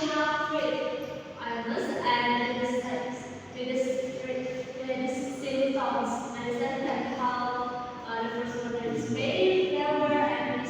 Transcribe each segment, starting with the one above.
have three islands and the same thoughts. Understand like how the first one is made, power, and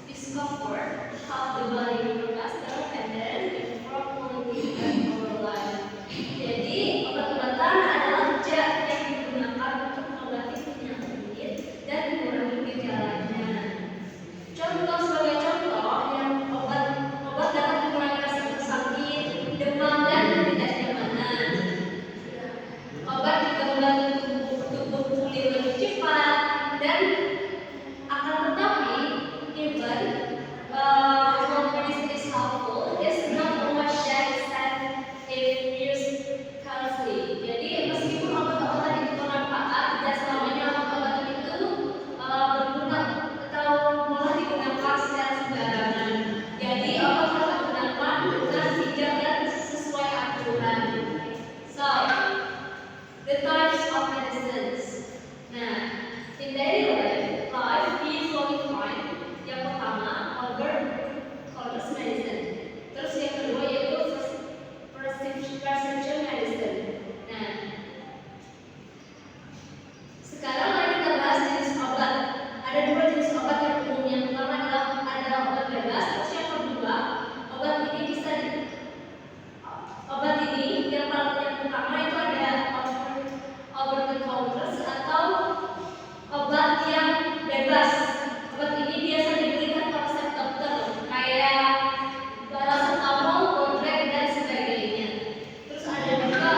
discomfort, how the body faster, and then the quality and our life. Jadi obat-obatan adalah zat yang digunakan untuk mengobati penyakit dan mengurangi gejalanya. Contoh sebagai contoh yang obat dapat mengurangi rasa sakit, demam dan ketidaknyamanan. Obat juga membantu tubuh pulih lebih cepat dan akan tetapi even while medicine is helpful, it's not always that if used carelessly. Jadi meskipun obat-obatan itu bermanfaat, tidak selamanya obat-obatan itu berguna atau malah digunakan secara sembarangan. Jadi obat harus digunakan dengan bijak dan sesuai aturan. So, the types of medicines. Nah, in daily life we usually find yang pertama over-course medicine. Terus yang kedua yaitu prescription medicine. Nah, sekarang mari kita bahas jenis obat. Ada dua jenis obat yang umum. Yang pertama adalah obat bebas. Terus yang kedua, obat ini yang pertama itu ada over the counters atau obat yang bebas. Obat ini biasa diberikan pada resep dokter kayak paracetamol, Godrek dan sebagainya. Terus ada juga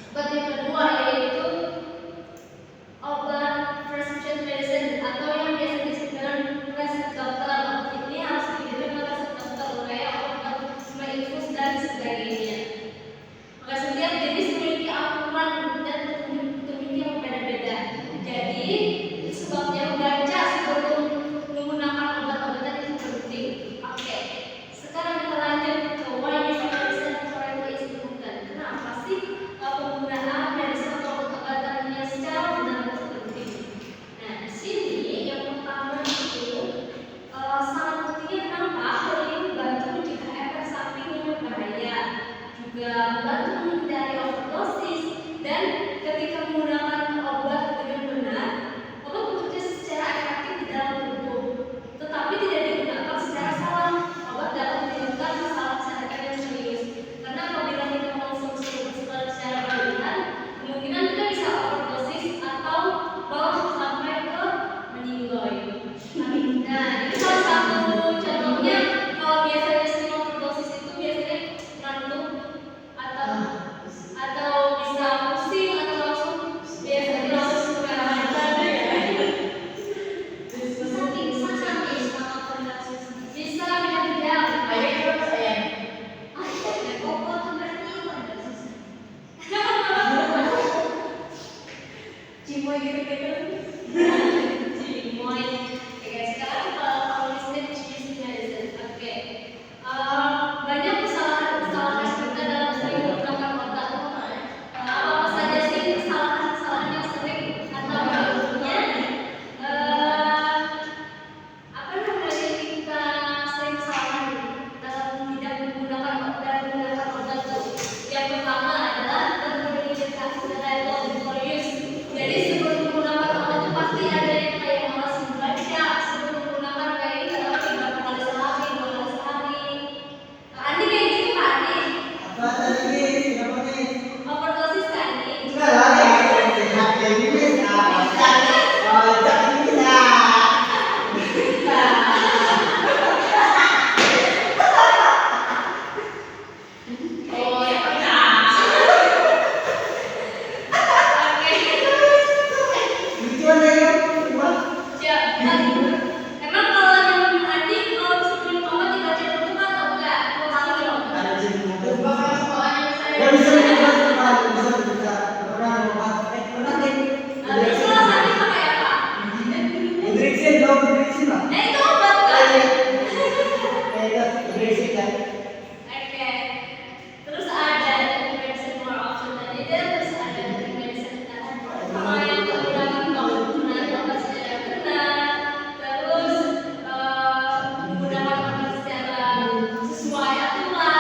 obat yang kedua yaitu obat prescription medicine atau yang biasa disebut dengan resep dokter. Obat ini harus diberikan oleh resep dokter kayak obat infus dan sebagainya. Maka setiap jenis memiliki aturan dan petunjuk yang berbeda-beda. Jadi sebabnya membaca sebelum menggunakan obat-obatan itu penting. Oke, sekarang kita lanjut ke why medicine correctly is important. Kenapa sih penggunaan medicine atau obat-obatan yang secara benar itu penting? Nah, di sini yang pertama itu sangat pentingnya kenapa? Hal ini membantu mencegah efek samping yang berbahaya, juga membantu menghindari overdosis, dan ketika menggunakan obat dengan benar, obat bekerja secara efektif di dalam tubuh. Tetapi tidak digunakan secara salah, obat dapat menimbulkan masalah kesehatan yang serius. Karena apabila kita mengonsumsi obat secara berlebihan, kemungkinan kita bisa overdosis atau malah sampai ke meninggal. Nah, ini salah satu contohnya. Kalau biasanya sering overdosis itu biasanya ngantuk atau bisa pusing atau langsung biasanya langsung kemarahan. Bisa tidak. Cimoy gitu-gitu. Cimoy. Oke, sekarang kalau listed jenis medicine. Oke. Banyak kesalahan kita dalam sering menggunakan obat. Apa saja sih kesalahan yang sering atau contohnya? Apa namanya kita sering kesalahan dalam tidak menggunakan obat itu? Yang pertama adalah terkomunikasi dengan before use. Jadi sebelum menggunakan obat itu pasti ada yang kayak malas membaca. Sebelum menggunakan kayak ini berapa kali sehari, 2 kali sehari. Andi kayak gitu Pak Andi? Apa tadi? Siapa nih? Overdosis Kak Andi? Enggak lah, sehat kayak gini. Jangan bisa. Oh ya. Oke. Lucuan ya? Emang kalau yang Andi kalau sebelum obat dibaca dulu kan atau enggak? Ada di sini. Soalnya saya Ya bisa bisa. Pernah deh. Tapi salah satu pakai apa? Hidriksin dong, hidriksin lah. Itu obat kan? Hidriksin kan. Oke. Terus ada medicine more option tadi, terus ada medicine kalau yang menggunakan penggunaan obat secara benar, terus menggunakan obat secara sesuai aturan.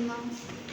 Ma'am.